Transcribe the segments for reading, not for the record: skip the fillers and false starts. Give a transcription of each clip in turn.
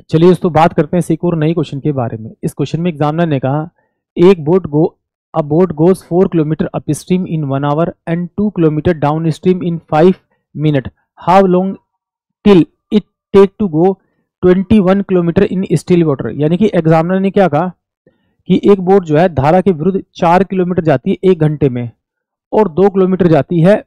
चलिए दोस्तों बात करते हैं इस एक और नई क्वेश्चन के बारे में। इस क्वेश्चन में एग्जामिनर ने कहा एक boat goes 4 kilometre upstream in 1 hour and 2 kilometre downstream in 5 minute. How long till it take to go 21 kilometre in still water. यानी कि एग्जामिनर ने क्या कहा कि एक बोट जो है धारा के विरुद्ध 4 किलोमीटर जाती है 1 घंटे में और 2 किलोमीटर जाती है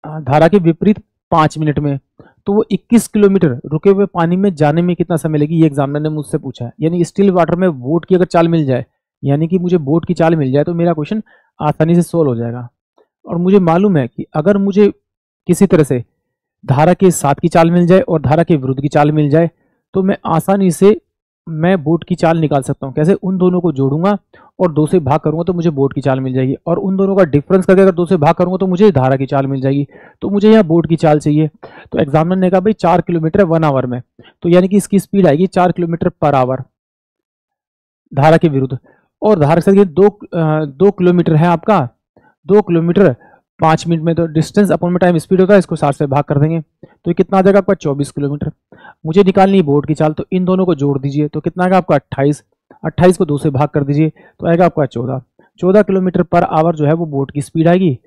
धारा के विपरीत 5 मिनट में। तो वो 21 किलोमीटर रुके हुए पानी में जाने में कितना समय लगेगी, ये एग्जामिनर ने मुझसे पूछा है। यानी स्टिल वाटर में बोट की अगर चाल मिल जाए, यानी कि मुझे बोट की चाल मिल जाए, तो मेरा क्वेश्चन आसानी से सोल्व हो जाएगा। और मुझे मालूम है कि अगर मुझे किसी तरह से धारा के साथ की चाल मिल जाए और धारा के विरुद्ध की चाल मिल जाए, तो मैं आसानी से बोट की चाल निकाल सकता हूँ। कैसे? उन दोनों को जोड़ूंगा और 2 से भाग करूंगा तो मुझे बोट की चाल मिल जाएगी, और उन दोनों का डिफरेंस करके अगर 2 से भाग करूंगा तो मुझे धारा की चाल मिल जाएगी। तो मुझे यहाँ बोट की चाल चाहिए। तो एग्जामिनर ने कहा भाई 4 किलोमीटर 1 आवर में, तो यानी कि इसकी स्पीड आएगी 4 किलोमीटर पर आवर धारा के विरुद्ध। और धारा से 2 किलोमीटर है आपका, 2 किलोमीटर 5 मिनट में, तो डिस्टेंस अपॉन में टाइम स्पीड होता है, इसको 60 से भाग कर देंगे तो ये कितना आ जाएगा आपका 24 किलोमीटर। मुझे निकालनी है बोट की चाल, तो इन दोनों को जोड़ दीजिए तो कितना आएगा आपका 28। 28 को 2 से भाग कर दीजिए तो आएगा आपका 14 किलोमीटर पर आवर जो है वो बोट की स्पीड आएगी।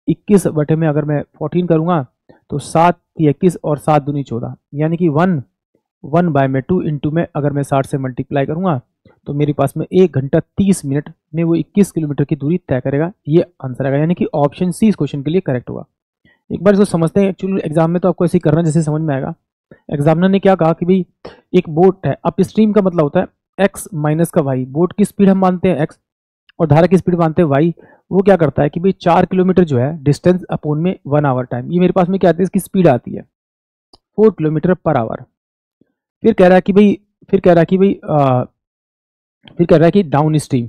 21 बटे में अगर मैं 14 करूंगा तो 7 21 और 7 दूनी 14, यानी कि 1/2 इंटू में अगर मैं 60 से मल्टीप्लाई करूंगा तो मेरे पास में 1 घंटा 30 मिनट में वो 21 किलोमीटर की दूरी तय करेगा। ये आंसर आएगा, यानी कि ऑप्शन सी इस क्वेश्चन के लिए करेक्ट होगा। एक बार इसको समझते हैं। एक्चुअली एग्जाम में तो आपको ऐसे ही करना जैसे समझ में आएगा। एग्जामिनर ने क्या कहा कि भाई एक बोट है, अप स्ट्रीम का मतलब होता है x माइनस का y। बोट की स्पीड हम मानते हैं x और धारा की स्पीड मानते हैं y। वो क्या करता है कि भाई 4 किलोमीटर जो है डिस्टेंस अपॉन में 1 आवर टाइम, ये मेरे पास में क्या आती है, इसकी स्पीड आती है 4 किलोमीटर पर आवर। फिर कह रहा है कि डाउन स्ट्रीम,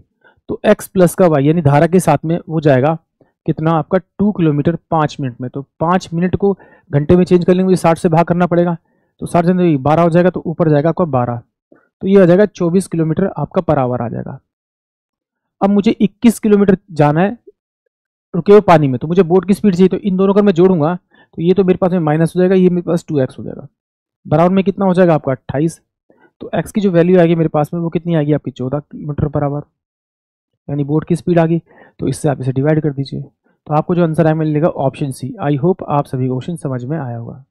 तो x प्लस का y यानी धारा के साथ में वो जाएगा कितना आपका 2 किलोमीटर 5 मिनट में। तो 5 मिनट को घंटे में चेंज कर लेंगे, मुझे 60 से भाग करना पड़ेगा, तो 60 से 12 हो जाएगा, तो ऊपर जाएगा आपका 12, तो ये आ जाएगा 24 किलोमीटर आपका पर आवर आ जाएगा। अब मुझे 21 किलोमीटर जाना है रुके हुए पानी में, तो मुझे बोट की स्पीड चाहिए, तो इन दोनों का मैं जोड़ूंगा तो ये तो मेरे पास में माइनस हो जाएगा, ये मेरे पास 2x हो जाएगा, बराबर में कितना हो जाएगा आपका 28। तो x की जो वैल्यू आएगी मेरे पास में वो कितनी आएगी आपकी 14 किलोमीटर पर आवर, यानी बोट की स्पीड आ गई। तो इससे आप इसे डिवाइड कर दीजिए, तो आपको जो आंसर आया मिलेगा ऑप्शन सी। आई होप आप सभी क्वेश्चन समझ में आया होगा।